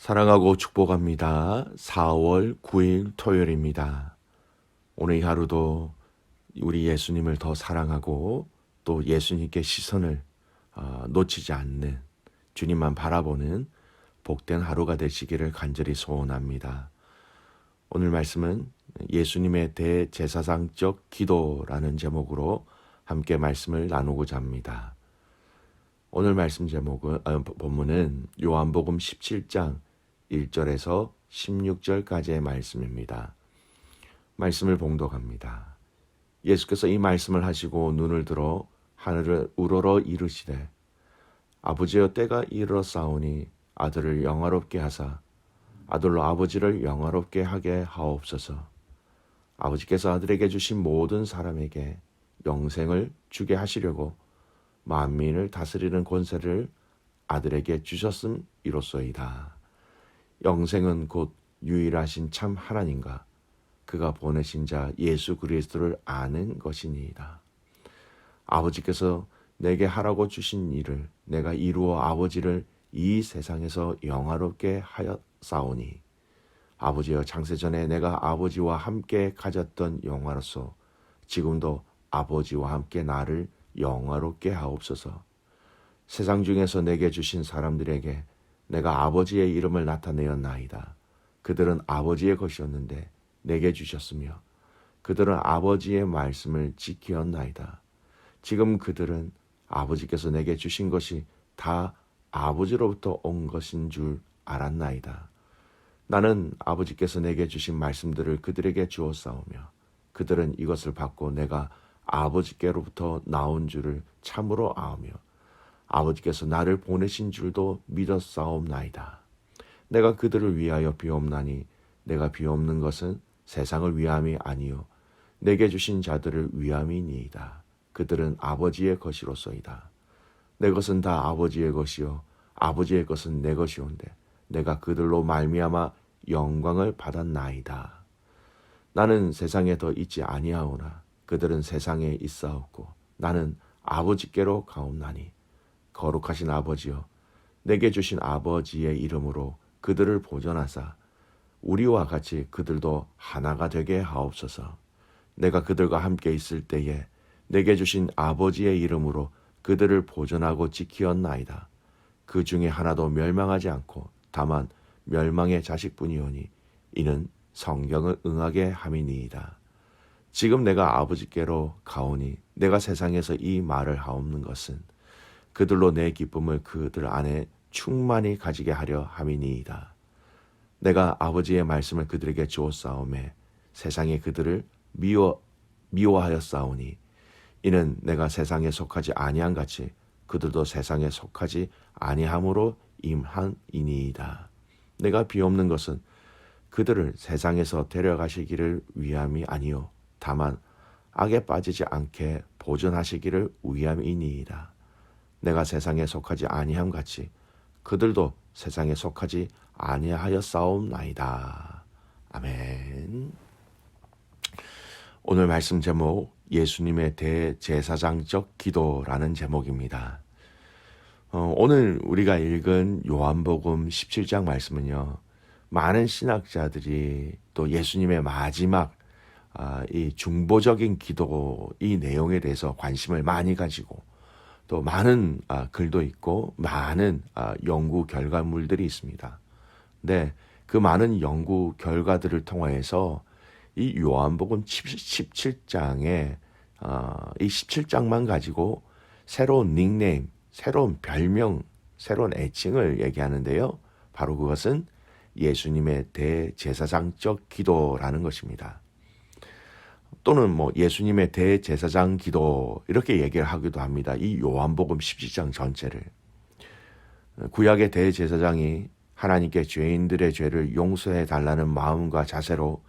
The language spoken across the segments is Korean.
사랑하고 축복합니다. 4월 9일 토요일입니다. 오늘 이 하루도 우리 예수님을 더 사랑하고 또 예수님께 시선을 놓치지 않는 주님만 바라보는 복된 하루가 되시기를 간절히 소원합니다. 오늘 말씀은 예수님의 대제사장적 기도라는 제목으로 함께 말씀을 나누고자 합니다. 오늘 말씀 본문은 요한복음 17장 1절에서 16절까지의 말씀입니다. 말씀을 봉독합니다. 예수께서 이 말씀을 하시고 눈을 들어 하늘을 우러러 이르시되 아버지여 때가 이르렀사오니 아들을 영화롭게 하사 아들로 아버지를 영화롭게 하게 하옵소서. 아버지께서 아들에게 주신 모든 사람에게 영생을 주게 하시려고 만민을 다스리는 권세를 아들에게 주셨음 이로소이다. 영생은 곧 유일하신 참 하나님과 그가 보내신 자 예수 그리스도를 아는 것이니이다. 아버지께서 내게 하라고 주신 일을 내가 이루어 아버지를 이 세상에서 영화롭게 하였사오니 아버지여 창세전에 내가 아버지와 함께 가졌던 영화로서 지금도 아버지와 함께 나를 영화롭게 하옵소서. 세상 중에서 내게 주신 사람들에게 내가 아버지의 이름을 나타내었나이다. 그들은 아버지의 것이었는데 내게 주셨으며 그들은 아버지의 말씀을 지키었나이다. 지금 그들은 아버지께서 내게 주신 것이 다 아버지로부터 온 것인 줄 알았나이다. 나는 아버지께서 내게 주신 말씀들을 그들에게 주었사오며 그들은 이것을 받고 내가 아버지께로부터 나온 줄을 참으로 아오며 아버지께서 나를 보내신 줄도 믿었사옵나이다. 내가 그들을 위하여 비옵나니 내가 비옵는 것은 세상을 위함이 아니요 내게 주신 자들을 위함이니이다. 그들은 아버지의 것이로소이다. 내 것은 다 아버지의 것이요 아버지의 것은 내 것이온데 내가 그들로 말미암아 영광을 받았나이다. 나는 세상에 더 있지 아니하오나 그들은 세상에 있사옵고 나는 아버지께로 가옵나니 거룩하신 아버지여 내게 주신 아버지의 이름으로 그들을 보존하사 우리와 같이 그들도 하나가 되게 하옵소서. 내가 그들과 함께 있을 때에 내게 주신 아버지의 이름으로 그들을 보존하고 지키었나이다. 그 중에 하나도 멸망하지 않고 다만 멸망의 자식뿐이오니 이는 성경을 응하게 함이니이다. 지금 내가 아버지께로 가오니 내가 세상에서 이 말을 하옵는 것은 그들로 내 기쁨을 그들 안에 충만히 가지게 하려 함이니이다. 내가 아버지의 말씀을 그들에게 주었사오매 세상에 그들을 미워하였사오니 이는 내가 세상에 속하지 아니한 같이 그들도 세상에 속하지 아니함으로 임한이니이다. 내가 비옵는 것은 그들을 세상에서 데려가시기를 위함이 아니요 다만 악에 빠지지 않게 보존하시기를 위함이니이다. 내가 세상에 속하지 아니함 같이 그들도 세상에 속하지 아니하였사옵나이다. 아멘. 오늘 말씀 제목 예수님의 대제사장적 기도라는 제목입니다. 오늘 우리가 읽은 요한복음 17장 말씀은요. 많은 신학자들이 또 예수님의 마지막 이 중보적인 기도 이 내용에 대해서 관심을 많이 가지고 또 많은 글도 있고 많은 연구 결과물들이 있습니다. 네, 그 많은 연구 결과들을 통해서 이 요한복음 17장에 이 17장만 가지고 새로운 닉네임, 새로운 별명, 새로운 애칭을 얘기하는데요. 바로 그것은 예수님의 대제사장적 기도라는 것입니다. 또는 예수님의 대제사장 기도 이렇게 얘기를 하기도 합니다. 이 요한복음 17장 전체를. 구약의 대제사장이 하나님께 죄인들의 죄를 용서해 달라는 마음과 자세로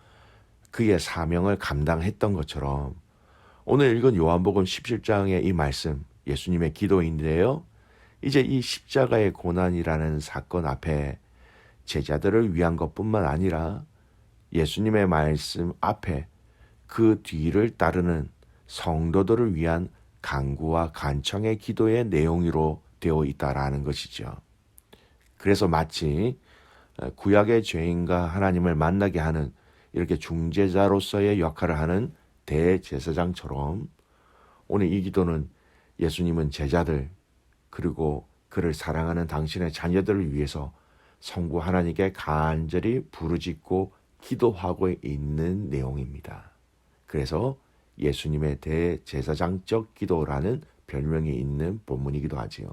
그의 사명을 감당했던 것처럼 오늘 읽은 요한복음 17장의 이 말씀 예수님의 기도인데요. 이제 이 십자가의 고난이라는 사건 앞에 제자들을 위한 것뿐만 아니라 예수님의 말씀 앞에 그 뒤를 따르는 성도들을 위한 간구와 간청의 기도의 내용으로 되어 있다라는 것이죠. 그래서 마치 구약의 죄인과 하나님을 만나게 하는 이렇게 중재자로서의 역할을 하는 대제사장처럼 오늘 이 기도는 예수님은 제자들 그리고 그를 사랑하는 당신의 자녀들을 위해서 성부 하나님께 간절히 부르짖고 기도하고 있는 내용입니다. 그래서 예수님의 대제사장적 기도라는 별명이 있는 본문이기도 하지요.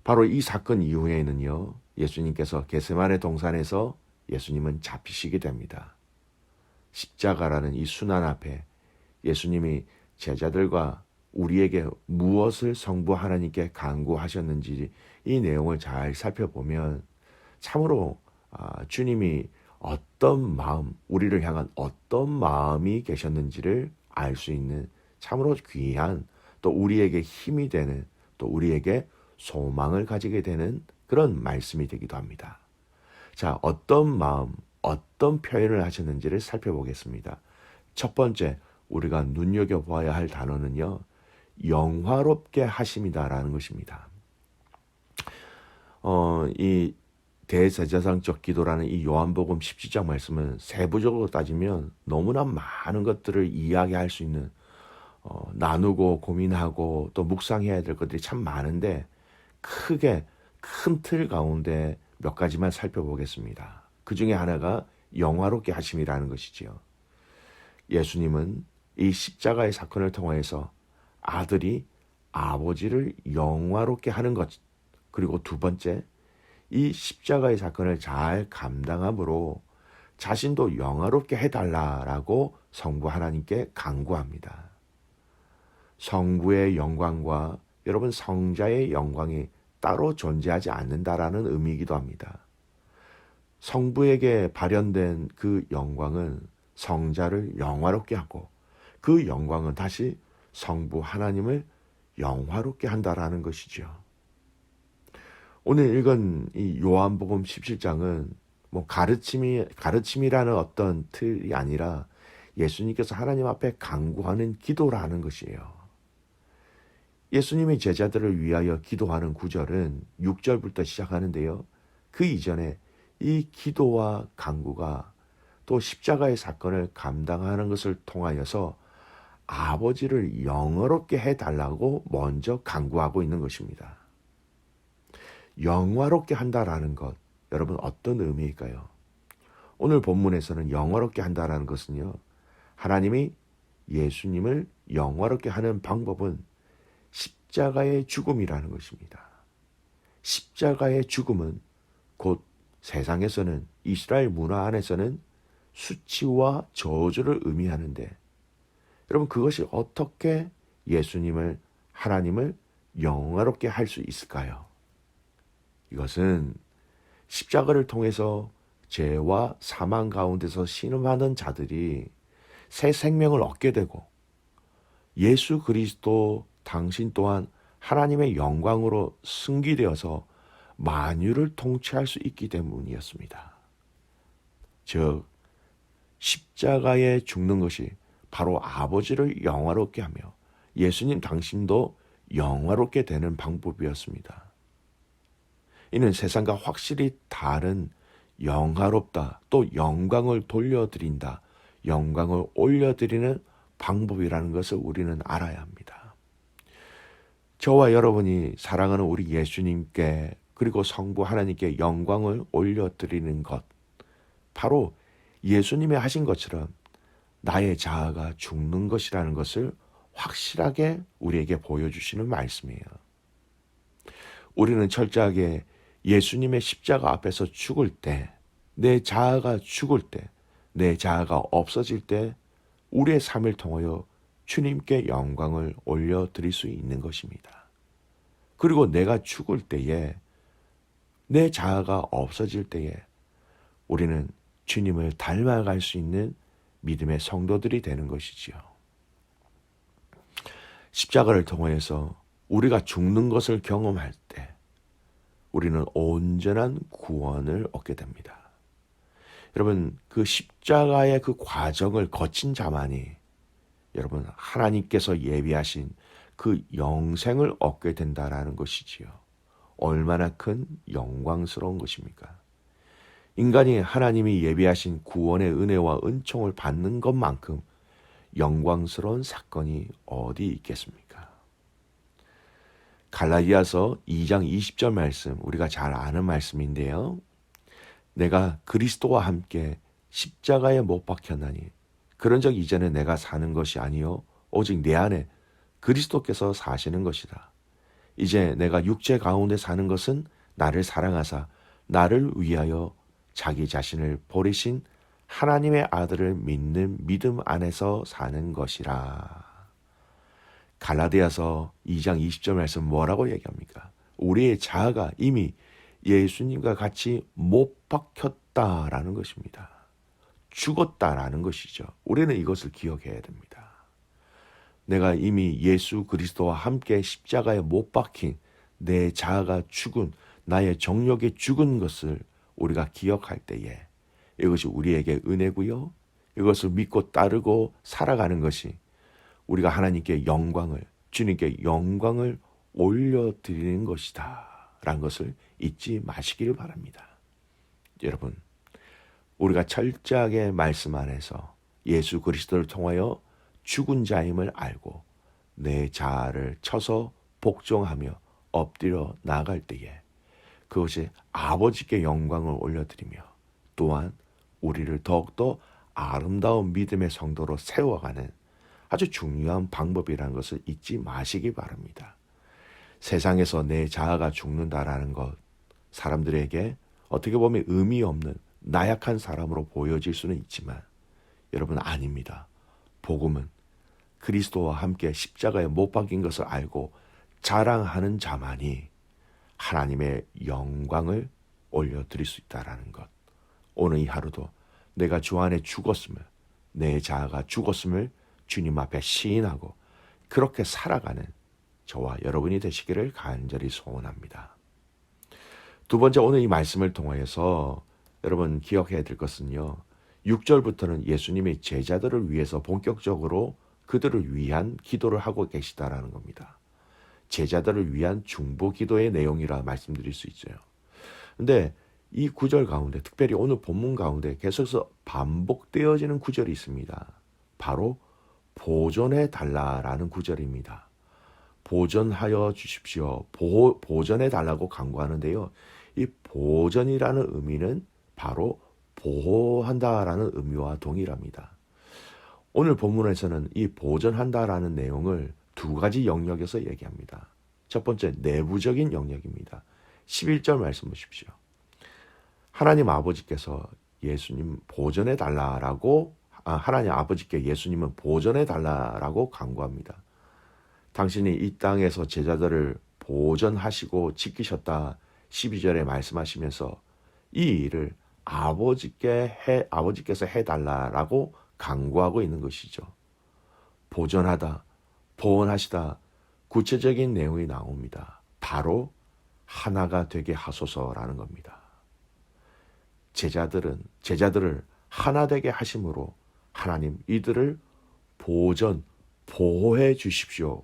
바로 이 사건 이후에는요, 예수님께서 겟세마네 동산에서 예수님은 잡히시게 됩니다. 십자가라는 이 순환 앞에 예수님이 제자들과 우리에게 무엇을 성부 하나님께 간구하셨는지 이 내용을 잘 살펴보면 참으로 주님이 어떤 마음, 우리를 향한 어떤 마음이 계셨는지를 알 수 있는 참으로 귀한 또 우리에게 힘이 되는 또 우리에게 소망을 가지게 되는 그런 말씀이 되기도 합니다. 자, 어떤 마음, 어떤 표현을 하셨는지를 살펴보겠습니다. 첫 번째, 우리가 눈여겨봐야 할 단어는요, 영화롭게 하심이다라는 것입니다. 이 대제사장적 기도라는 이 요한복음 17장 말씀은 세부적으로 따지면 너무나 많은 것들을 이야기할 수 있는 나누고 고민하고 또 묵상해야 될 것들이 참 많은데 크게 큰 틀 가운데 몇 가지만 살펴보겠습니다. 그 중에 하나가 영화롭게 하심이라는 것이지요. 예수님은 이 십자가의 사건을 통해서 아들이 아버지를 영화롭게 하는 것, 그리고 두 번째, 이 십자가의 사건을 잘 감당함으로 자신도 영화롭게 해달라라고 성부 하나님께 간구합니다. 성부의 영광과 여러분 성자의 영광이 따로 존재하지 않는다라는 의미이기도 합니다. 성부에게 발현된 그 영광은 성자를 영화롭게 하고 그 영광은 다시 성부 하나님을 영화롭게 한다라는 것이죠. 오늘 읽은 이 요한복음 17장은 뭐 가르침이라는 어떤 틀이 아니라 예수님께서 하나님 앞에 간구하는 기도라는 것이에요. 예수님의 제자들을 위하여 기도하는 구절은 6절부터 시작하는데요. 그 이전에 이 기도와 간구가 또 십자가의 사건을 감당하는 것을 통하여서 아버지를 영화롭게 해달라고 먼저 간구하고 있는 것입니다. 영화롭게 한다라는 것, 여러분 어떤 의미일까요? 오늘 본문에서는 영화롭게 한다라는 것은요, 하나님이 예수님을 영화롭게 하는 방법은 십자가의 죽음이라는 것입니다. 십자가의 죽음은 곧 세상에서는 이스라엘 문화 안에서는 수치와 저주를 의미하는데 여러분 그것이 어떻게 예수님을 하나님을 영화롭게 할 수 있을까요? 이것은 십자가를 통해서 죄와 사망 가운데서 신음하는 자들이 새 생명을 얻게 되고 예수 그리스도 당신 또한 하나님의 영광으로 승기되어서 만유를 통치할 수 있기 때문이었습니다. 즉 십자가에 죽는 것이 바로 아버지를 영화롭게 하며 예수님 당신도 영화롭게 되는 방법이었습니다. 이는 세상과 확실히 다른 영화롭다 또 영광을 돌려드린다 영광을 올려드리는 방법이라는 것을 우리는 알아야 합니다. 저와 여러분이 사랑하는 우리 예수님께 그리고 성부 하나님께 영광을 올려드리는 것 바로 예수님이 하신 것처럼 나의 자아가 죽는 것이라는 것을 확실하게 우리에게 보여주시는 말씀이에요. 우리는 철저하게 예수님의 십자가 앞에서 죽을 때, 내 자아가 죽을 때, 내 자아가 없어질 때 우리의 삶을 통하여 주님께 영광을 올려드릴 수 있는 것입니다. 그리고 내가 죽을 때에, 내 자아가 없어질 때에 우리는 주님을 닮아갈 수 있는 믿음의 성도들이 되는 것이지요. 십자가를 통해서 우리가 죽는 것을 경험할 때 우리는 온전한 구원을 얻게 됩니다. 여러분 그 십자가의 그 과정을 거친 자만이 여러분 하나님께서 예비하신 그 영생을 얻게 된다라는 것이지요. 얼마나 큰 영광스러운 것입니까? 인간이 하나님이 예비하신 구원의 은혜와 은총을 받는 것만큼 영광스러운 사건이 어디 있겠습니까? 갈라디아서 2장 20절 말씀, 우리가 잘 아는 말씀인데요. 내가 그리스도와 함께 십자가에 못 박혔나니 그런 적 이제는 내가 사는 것이 아니요 오직 내 안에 그리스도께서 사시는 것이다. 이제 내가 육체 가운데 사는 것은 나를 사랑하사 나를 위하여 자기 자신을 버리신 하나님의 아들을 믿는 믿음 안에서 사는 것이라. 갈라디아서 2장 20절 말씀 뭐라고 얘기합니까? 우리의 자아가 이미 예수님과 같이 못 박혔다라는 것입니다. 죽었다라는 것이죠. 우리는 이것을 기억해야 됩니다. 내가 이미 예수 그리스도와 함께 십자가에 못 박힌 내 자아가 죽은, 나의 정욕이 죽은 것을 우리가 기억할 때에 이것이 우리에게 은혜고요. 이것을 믿고 따르고 살아가는 것이 우리가 하나님께 영광을, 주님께 영광을 올려드리는 것이다 라는 것을 잊지 마시기를 바랍니다. 여러분, 우리가 철저하게 말씀 안에서 예수 그리스도를 통하여 죽은 자임을 알고 내 자아를 쳐서 복종하며 엎드려 나아갈 때에 그것이 아버지께 영광을 올려드리며 또한 우리를 더욱더 아름다운 믿음의 성도로 세워가는 아주 중요한 방법이라는 것을 잊지 마시기 바랍니다. 세상에서 내 자아가 죽는다라는 것, 사람들에게 어떻게 보면 의미 없는 나약한 사람으로 보여질 수는 있지만 여러분 아닙니다. 복음은 그리스도와 함께 십자가에 못 박힌 것을 알고 자랑하는 자만이 하나님의 영광을 올려드릴 수 있다는 것. 오늘 이 하루도 내가 주 안에 죽었음을, 내 자아가 죽었음을 주님 앞에 시인하고 그렇게 살아가는 저와 여러분이 되시기를 간절히 소원합니다. 두 번째, 오늘 이 말씀을 통하여서 여러분 기억해야 될 것은요. 6절부터는 예수님이 제자들을 위해서 본격적으로 그들을 위한 기도를 하고 계시다라는 겁니다. 제자들을 위한 중보 기도의 내용이라 말씀드릴 수 있어요. 근데 이 구절 가운데, 특별히 오늘 본문 가운데 계속해서 반복되어지는 구절이 있습니다. 바로 보존해 달라라는 구절입니다. 보존하여 주십시오. 보존해 달라고 간구하는데요. 이 보존이라는 의미는 바로 보호한다라는 의미와 동일합니다. 오늘 본문에서는 이 보존한다라는 내용을 두 가지 영역에서 얘기합니다. 첫 번째, 내부적인 영역입니다. 11절 말씀 보십시오. 하나님 아버지께서 예수님 보존해 달라라고, 하나님 아버지께 예수님은 보존해 달라라고 간구합니다. 당신이 이 땅에서 제자들을 보존하시고 지키셨다 12절에 말씀하시면서 이 일을 아버지께서 해달라라고 간구하고 있는 것이죠. 보존하다, 보존하시다, 구체적인 내용이 나옵니다. 바로 하나가 되게 하소서라는 겁니다. 제자들을 하나 되게 하심으로 하나님 이들을 보호해 주십시오.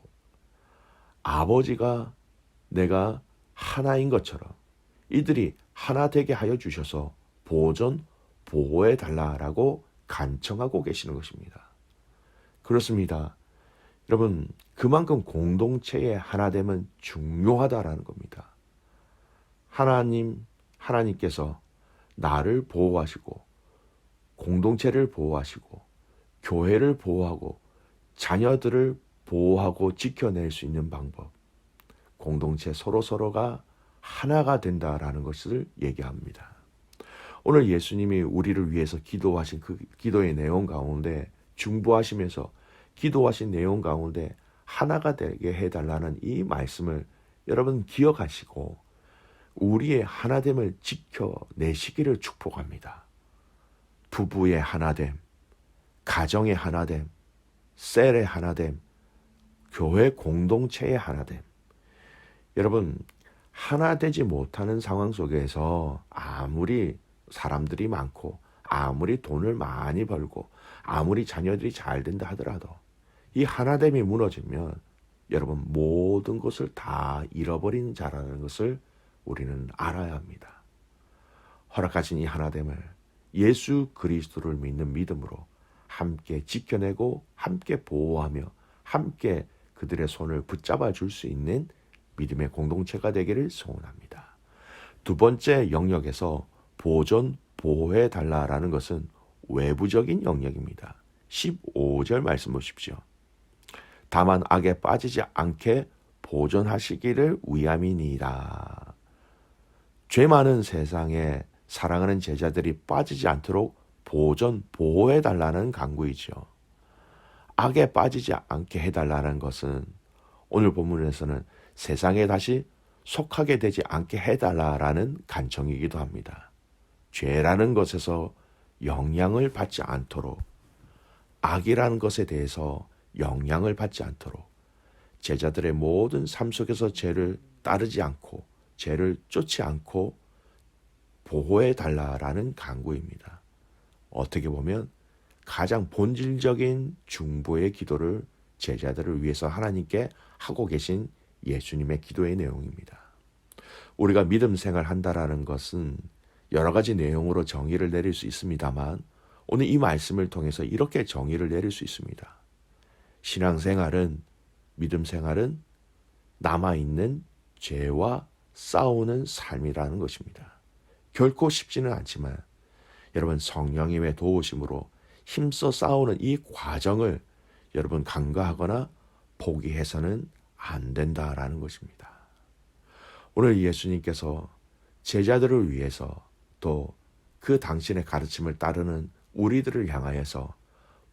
아버지가 내가 하나인 것처럼 이들이 하나 되게 하여 주셔서 보호해 달라라고 간청하고 계시는 것입니다. 그렇습니다. 여러분, 그만큼 공동체의 하나됨은 중요하다라는 겁니다. 하나님께서 나를 보호하시고 공동체를 보호하시고 교회를 보호하고 자녀들을 보호하고 지켜낼 수 있는 방법, 공동체 서로가 하나가 된다라는 것을 얘기합니다. 오늘 예수님이 우리를 위해서 기도하신 그 기도의 내용 가운데, 중보하시면서 기도하신 내용 가운데 하나가 되게 해달라는 이 말씀을 여러분 기억하시고 우리의 하나됨을 지켜내시기를 축복합니다. 부부의 하나됨, 가정의 하나됨, 셀의 하나됨, 교회 공동체의 하나됨. 여러분, 하나 되지 못하는 상황 속에서 아무리 사람들이 많고 아무리 돈을 많이 벌고 아무리 자녀들이 잘 된다 하더라도 이 하나됨이 무너지면 여러분 모든 것을 다 잃어버린 자라는 것을 우리는 알아야 합니다. 허락하신 이 하나됨을 예수 그리스도를 믿는 믿음으로 함께 지켜내고 함께 보호하며 함께 그들의 손을 붙잡아 줄 수 있는 믿음의 공동체가 되기를 소원합니다. 두 번째 영역에서 보존, 보호해 달라라는 것은 외부적인 영역입니다. 15절 말씀 보십시오. 다만 악에 빠지지 않게 보존하시기를 위함이니이다. 죄 많은 세상에 사랑하는 제자들이 빠지지 않도록 보존, 보호해 달라는 간구이죠. 악에 빠지지 않게 해달라는 것은 오늘 본문에서는 세상에 다시 속하게 되지 않게 해달라는 간청이기도 합니다. 죄라는 것에서 영향을 받지 않도록, 악이라는 것에 대해서 영향을 받지 않도록 제자들의 모든 삶 속에서 죄를 따르지 않고 죄를 쫓지 않고 보호해 달라라는 간구입니다. 어떻게 보면 가장 본질적인 중보의 기도를 제자들을 위해서 하나님께 하고 계신 예수님의 기도의 내용입니다. 우리가 믿음 생활한다라는 것은 여러 가지 내용으로 정의를 내릴 수 있습니다만 오늘 이 말씀을 통해서 이렇게 정의를 내릴 수 있습니다. 신앙생활은, 믿음 생활은 남아있는 죄와 싸우는 삶이라는 것입니다. 결코 쉽지는 않지만 여러분 성령님의 도우심으로 힘써 싸우는 이 과정을 여러분 간과하거나 포기해서는 안 된다라는 것입니다. 오늘 예수님께서 제자들을 위해서 또 그 당신의 가르침을 따르는 우리들을 향하여서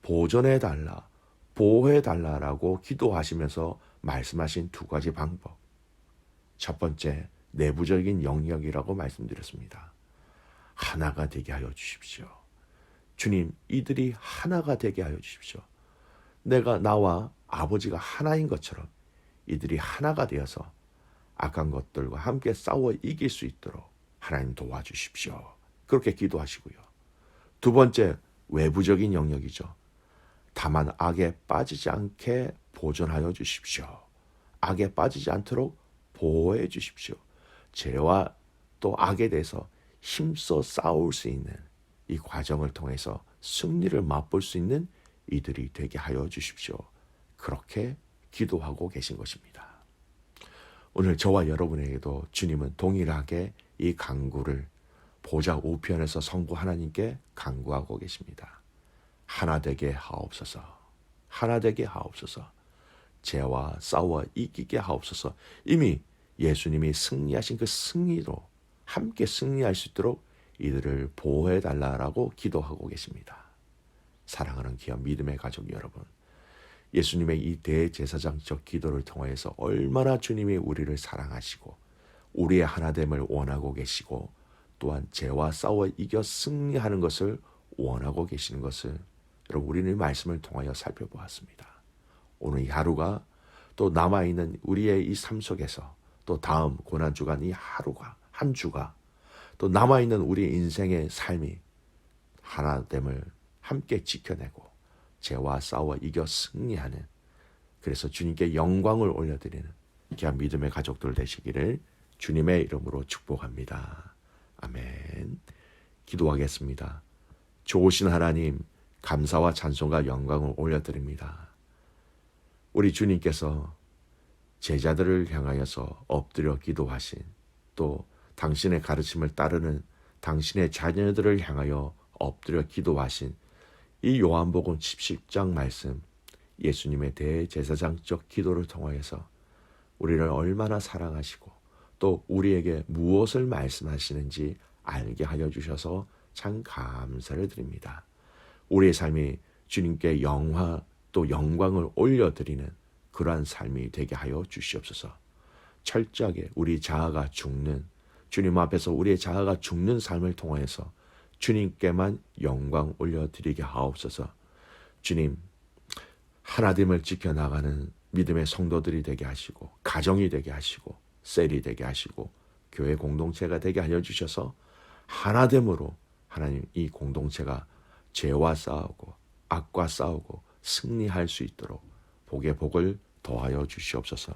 보존해달라, 보호해달라라고 기도하시면서 말씀하신 두 가지 방법. 첫 번째, 내부적인 영역이라고 말씀드렸습니다. 하나가 되게 하여 주십시오. 주님, 이들이 하나가 되게 하여 주십시오. 나와 아버지가 하나인 것처럼 이들이 하나가 되어서 악한 것들과 함께 싸워 이길 수 있도록 하나님 도와주십시오. 그렇게 기도하시고요. 두 번째, 외부적인 영역이죠. 다만 악에 빠지지 않게 보존하여 주십시오. 악에 빠지지 않도록 보호해 주십시오. 죄와 또 악에 대해서 힘써 싸울 수 있는 이 과정을 통해서 승리를 맛볼 수 있는 이들이 되게 하여 주십시오. 그렇게 기도하고 계신 것입니다. 오늘 저와 여러분에게도 주님은 동일하게 이 간구를 보좌 우편에서 성부 하나님께 간구하고 계십니다. 하나 되게 하옵소서. 하나 되게 하옵소서. 죄와 싸워 이기게 하옵소서. 이미 예수님이 승리하신 그 승리로 함께 승리할 수 있도록 이들을 보호해 달라라고 기도하고 계십니다. 사랑하는 귀한 믿음의 가족 여러분, 예수님의 이 대제사장적 기도를 통해서 얼마나 주님이 우리를 사랑하시고 우리의 하나됨을 원하고 계시고 또한 죄와 싸워 이겨 승리하는 것을 원하고 계시는 것을 여러분 우리는 말씀을 통하여 살펴보았습니다. 오늘 이 하루가 또 남아있는 우리의 이 삶 속에서 또 다음 고난주간 이 하루가 한 주가 또 남아있는 우리 인생의 삶이 하나됨을 함께 지켜내고 죄와 싸워 이겨 승리하는, 그래서 주님께 영광을 올려드리는 귀한 믿음의 가족들 되시기를 주님의 이름으로 축복합니다. 아멘. 기도하겠습니다. 좋으신 하나님, 감사와 찬송과 영광을 올려드립니다. 우리 주님께서 제자들을 향하여서 엎드려 기도하신, 또 당신의 가르침을 따르는 당신의 자녀들을 향하여 엎드려 기도하신 이 요한복음 17장 말씀, 예수님의 대제사장적 기도를 통하여서 우리를 얼마나 사랑하시고 또 우리에게 무엇을 말씀하시는지 알게 하여 주셔서 참 감사를 드립니다. 우리의 삶이 주님께 영화 또 영광을 올려드리는 그러한 삶이 되게 하여 주시옵소서. 철저하게 우리 자아가 죽는, 주님 앞에서 우리의 자아가 죽는 삶을 통해서 주님께만 영광 올려드리게 하옵소서. 주님, 하나됨을 지켜나가는 믿음의 성도들이 되게 하시고, 가정이 되게 하시고, 셀이 되게 하시고, 교회 공동체가 되게 하여 주셔서 하나됨으로 하나님 이 공동체가 죄와 싸우고 악과 싸우고 승리할 수 있도록 복의 복을 더하여 주시옵소서.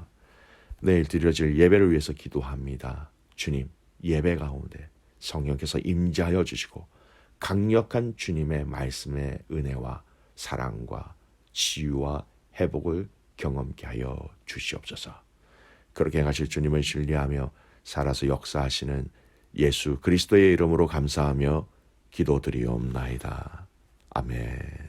내일 드려질 예배를 위해서 기도합니다. 주님, 예배 가운데 성령께서 임재하여 주시고 강력한 주님의 말씀의 은혜와 사랑과 치유와 회복을 경험케 하여 주시옵소서. 그렇게 행하실 주님을 신뢰하며 살아서 역사하시는 예수 그리스도의 이름으로 감사하며 기도드리옵나이다. 아멘.